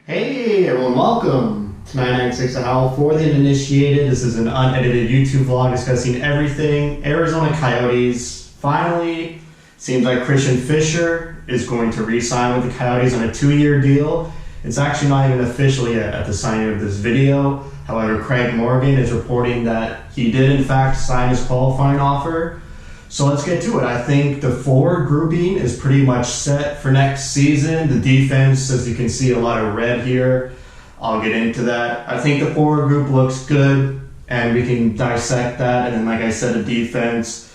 Hey everyone, welcome to 996 Howl for the uninitiated. This is an unedited YouTube vlog discussing everything Arizona Coyotes. Finally, seems like Christian Fischer is going to re-sign with the Coyotes on a 2-year deal. It's actually not even official yet at the signing of this video. However, Craig Morgan is reporting that he did in fact sign his qualifying offer. So let's get to it. I think the forward grouping is pretty much set for next season. The defense, as you can see, a lot of red here. I'll get into that. I think the forward group looks good, and we can dissect that. And then, like I said, the defense,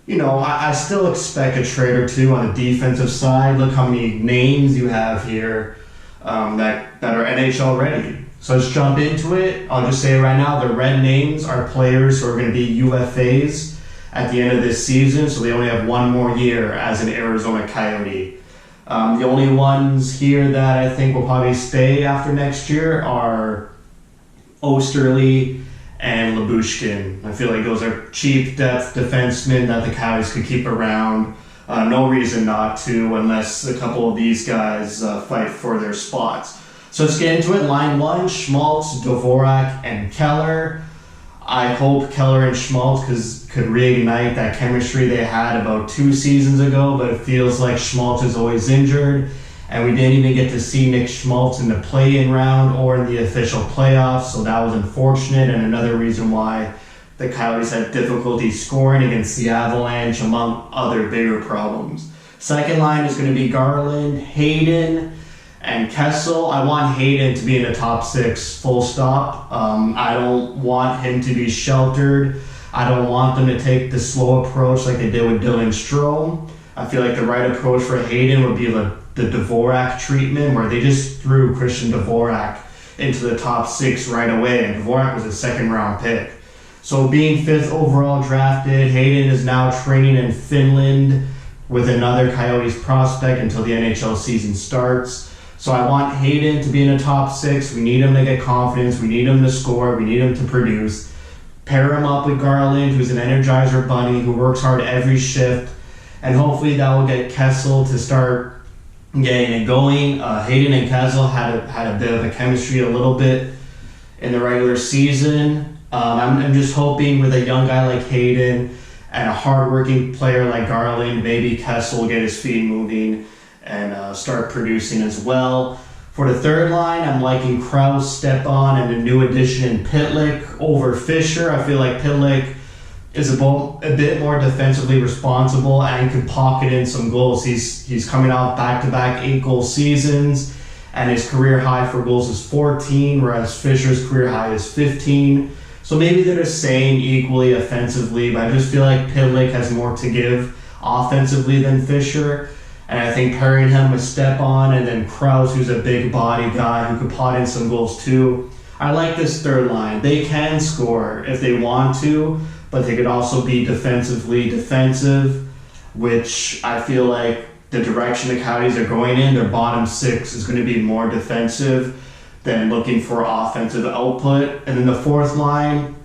I still expect a trade or two on the defensive side. Look how many names you have here that are NHL ready. So let's jump into it. I'll just say right now, the red names are players who are going to be UFAs at the end of this season, so they only have one more year as an Arizona Coyote. The only ones here that I think will probably stay after next year are Osterley and Lyubushkin. I feel like those are cheap depth defensemen that the Coyotes could keep around. No reason not to, unless a couple of these guys fight for their spots. So let's get into it. Line 1, Schmaltz, Dvorak, and Keller. I hope Keller and Schmaltz could reignite that chemistry they had about 2 seasons ago, but it feels like Schmaltz is always injured, and we didn't even get to see Nick Schmaltz in the play-in round or in the official playoffs, so that was unfortunate, and another reason why the Coyotes had difficulty scoring against the Avalanche, among other bigger problems. Second line is going to be Garland, Hayden, and Kessel. I want Hayden to be in the top 6, full stop. I don't want him to be sheltered. I don't want them to take the slow approach like they did with Dylan Strome. I feel like the right approach for Hayden would be the Dvorak treatment, where they just threw Christian Dvorak into the top 6 right away, and Dvorak was a 2nd round pick. So being 5th overall drafted, Hayden is now training in Finland with another Coyotes prospect until the NHL season starts. So I want Hayden to be in the top 6. We need him to get confidence. We need him to score. We need him to produce. Pair him up with Garland, who's an Energizer bunny, who works hard every shift. And hopefully that will get Kessel to start getting it going. Hayden and Kessel had a bit of a chemistry a little bit in the regular season. I'm just hoping with a young guy like Hayden and a hardworking player like Garland, maybe Kessel will get his feet moving and start producing as well. For the third line, I'm liking Krause, Stepan, and a new addition in Pitlick over Fischer. I feel like Pitlick is a bit more defensively responsible and can pocket in some goals. He's coming off back-to-back 8-goal seasons, and his career high for goals is 14, whereas Fischer's career high is 15. So maybe they're the same equally offensively, but I just feel like Pitlick has more to give offensively than Fischer. And I think pairing him with Stepan and then Krause, who's a big body guy who could pot in some goals too. I like this third line. They can score if they want to, but they could also be defensively defensive, which I feel like the direction the Coyotes are going in, their bottom 6 is going to be more defensive than looking for offensive output. And then the fourth line,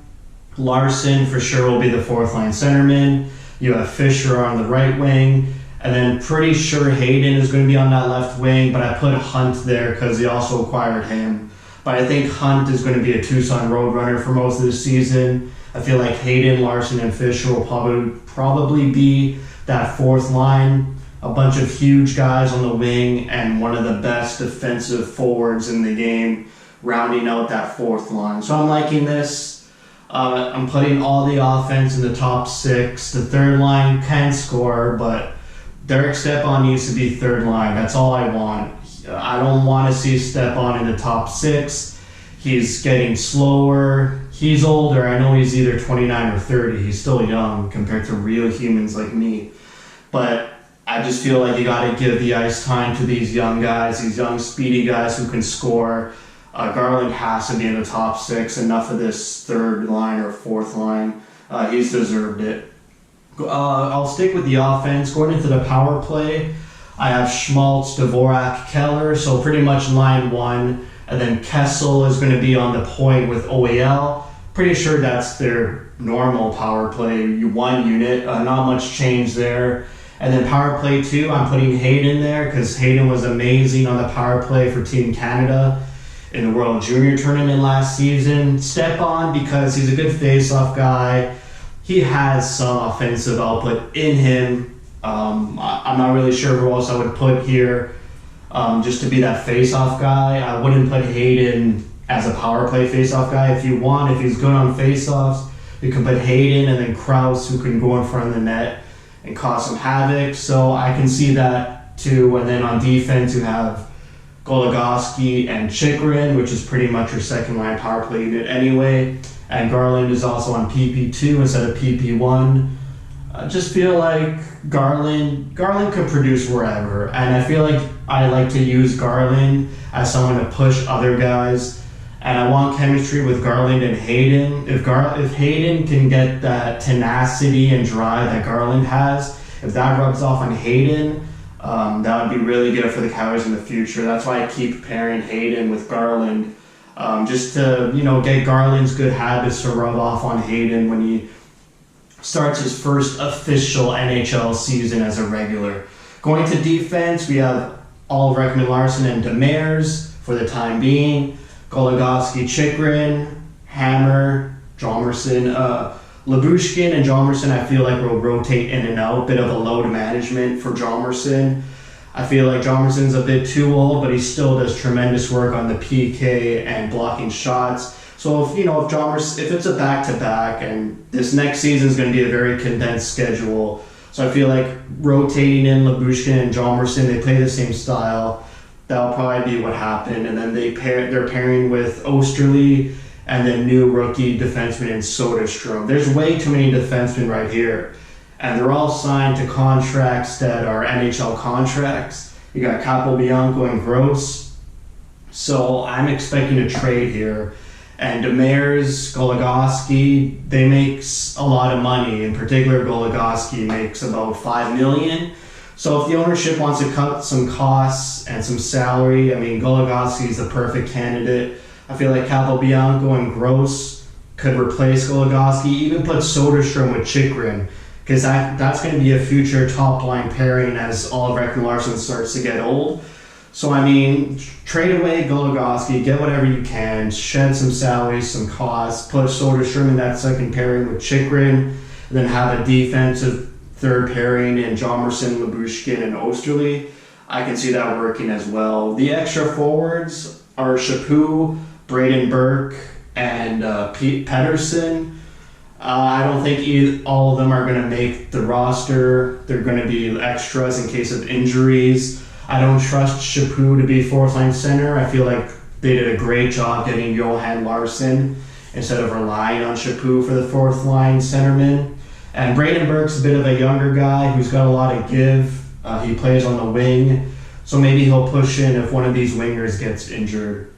Larson for sure will be the fourth line centerman. You have Fischer on the right wing. And then pretty sure Hayden is going to be on that left wing, but I put Hunt there because they also acquired him. But I think Hunt is going to be a Tucson Roadrunner for most of the season. I feel like Hayden, Larson, and Fischer will probably be that fourth line. A bunch of huge guys on the wing and one of the best defensive forwards in the game rounding out that fourth line. So I'm liking this. I'm putting all the offense in the top 6. The third line can score, but Derek Stepan needs to be third line. That's all I want. I don't want to see Stepan in the top 6. He's getting slower. He's older. I know he's either 29 or 30. He's still young compared to real humans like me. But I just feel like you got to give the ice time to these young guys, these young speedy guys who can score. Garland has to be in the top 6. Enough of this third line or fourth line. He's deserved it. I'll stick with the offense. Going into the power play, I have Schmaltz, Dvorak, Keller, so pretty much line 1. And then Kessel is going to be on the point with OEL. Pretty sure that's their normal power play 1 unit. Not much change there. And then power play 2, I'm putting Hayden there because Hayden was amazing on the power play for Team Canada in the World Junior Tournament last season. Stepan because he's a good face-off guy. He has some offensive output in him. I'm not really sure who else I would put here just to be that face-off guy. I wouldn't put Hayden as a power play face-off guy. If he's good on face-offs, you can put Hayden and then Krause, who can go in front of the net and cause some havoc. So I can see that too. And then on defense, you have Goligoski and Chychrun, which is pretty much your second line power play unit anyway. And Garland is also on PP2 instead of PP1. I just feel like Garland could produce wherever. And I feel like I like to use Garland as someone to push other guys. And I want chemistry with Garland and Hayden. If Hayden can get that tenacity and drive that Garland has, if that rubs off on Hayden, that would be really good for the Coyotes in the future. That's why I keep pairing Hayden with Garland, just to get Garland's good habits to rub off on Hayden when he starts his first official NHL season as a regular. Going to defense, we have Oliver Ekman-Larsson and Demers for the time being. Goligoski, Chychrun, Hammer, Hjalmarsson, Lyubushkin and Hjalmarsson I feel like will rotate in and out. Bit of a load management for Hjalmarsson. I feel like Hjalmarsson's a bit too old, but he still does tremendous work on the PK and blocking shots. So if it's a back-to-back, and this next season is going to be a very condensed schedule, so I feel like rotating in Lyubushkin and Hjalmarsson, they play the same style. That'll probably be what happened. And then they're pairing with Osterley and then new rookie defenseman in Soderstrom. There's way too many defensemen right here. And they're all signed to contracts that are NHL contracts. You got Capobianco and Gross. So I'm expecting a trade here. And Demers, Goligoski, they make a lot of money. In particular, Goligoski makes about $5 million. So if the ownership wants to cut some costs and some salary, I mean, Goligoski is the perfect candidate. I feel like Capobianco and Gross could replace Goligoski, even put Soderstrom with Chychrun, because that's going to be a future top-line pairing as Oliver Ekman-Larsson starts to get old. So, I mean, trade away Goligoski, get whatever you can, shed some salaries, some costs, put Soderstrom in that second pairing with Chychrun, and then have a defensive third pairing in Hjalmarsson, Lyubushkin, and Osterley. I can see that working as well. The extra forwards are Chaput, Braden Burke, and Pete Pedersen. I don't think all of them are going to make the roster. They're going to be extras in case of injuries. I don't trust Chaput to be fourth-line center. I feel like they did a great job getting Johan Larsson instead of relying on Chaput for the fourth-line centerman. And Braden Burke's a bit of a younger guy who's got a lot of give. He plays on the wing, so maybe he'll push in if one of these wingers gets injured.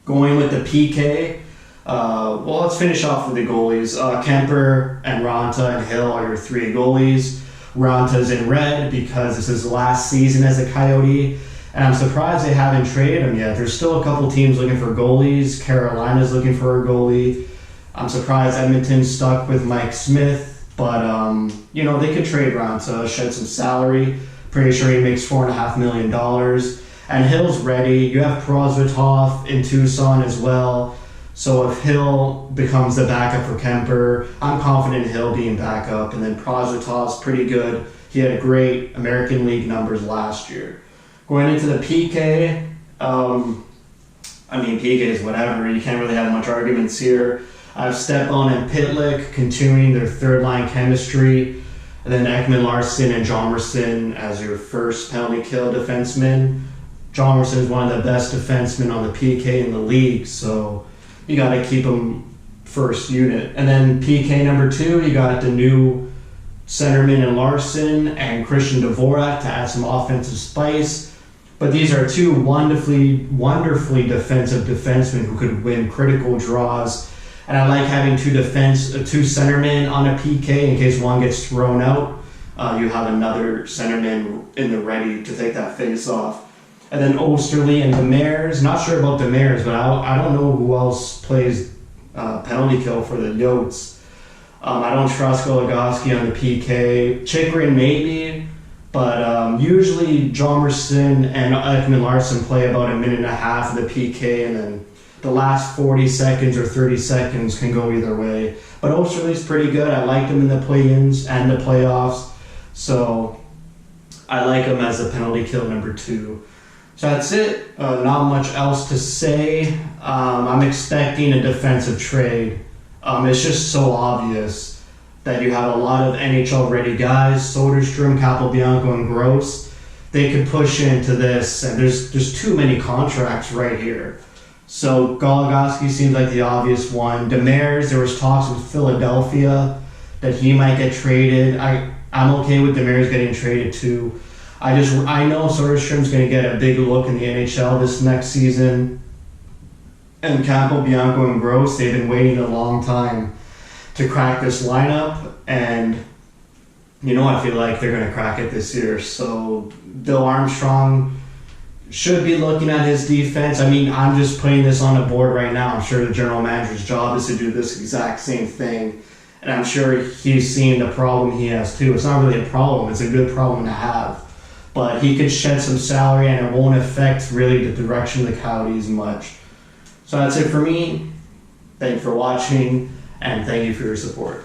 Going with the PK, let's finish off with the goalies. Kemper and Ranta and Hill are your three goalies. Ranta's in red because this is his last season as a Coyote, and I'm surprised they haven't traded him yet. There's still a couple teams looking for goalies. Carolina's looking for a goalie. I'm surprised Edmonton's stuck with Mike Smith. But, they could trade Ranta, shed some salary. Pretty sure he makes $4.5 million. And Hill's ready. You have Prosvetov in Tucson as well. So if Hill becomes the backup for Kemper, I'm confident in Hill being backup. And then Prosvetov's pretty good. He had great American League numbers last year. Going into the PK, PK is whatever. You can't really have much arguments here. I have Stepan and Pitlick continuing their third-line chemistry. And then Ekman-Larsson and Hjalmarsson as your first penalty kill defenseman. Hjalmarsson is one of the best defensemen on the PK in the league, so you got to keep him first unit. And then PK number 2, you got the new centerman in Larsson and Christian Dvorak to add some offensive spice. But these are two wonderfully defensive defensemen who could win critical draws. And I like having two centermen on a PK in case one gets thrown out. You have another centerman in the ready to take that face off. And then Osterley and Demers. Not sure about Demers, but I don't know who else plays penalty kill for the Yotes. I don't trust Goligoski on the PK. Chychrun maybe. But usually Jomerson and Ekman Larson play about a minute and a half of the PK, and then the last 40 seconds or 30 seconds can go either way. But Osterley's pretty good. I liked him in the play-ins and the playoffs. So I like him as a penalty kill number 2. So that's it. Not much else to say. I'm expecting a defensive trade. It's just so obvious that you have a lot of NHL-ready guys, Soderstrom, Capobianco, and Gross. They could push into this, and there's too many contracts right here. So Goligoski seems like the obvious one. Demers, there was talks with Philadelphia that he might get traded. I'm okay with Demers getting traded too. I know Soderstrom's going to get a big look in the NHL this next season. And Capobianco and Gross, they've been waiting a long time to crack this lineup, and I feel like they're going to crack it this year. So Bill Armstrong should be looking at his defense. I mean, I'm just putting this on the board right now. I'm sure the general manager's job is to do this exact same thing, and I'm sure he's seeing the problem he has too. It's not really a problem. It's a good problem to have. But he could shed some salary, and it won't affect really the direction of the Coyotes much. So that's it for me. Thank you for watching, and thank you for your support.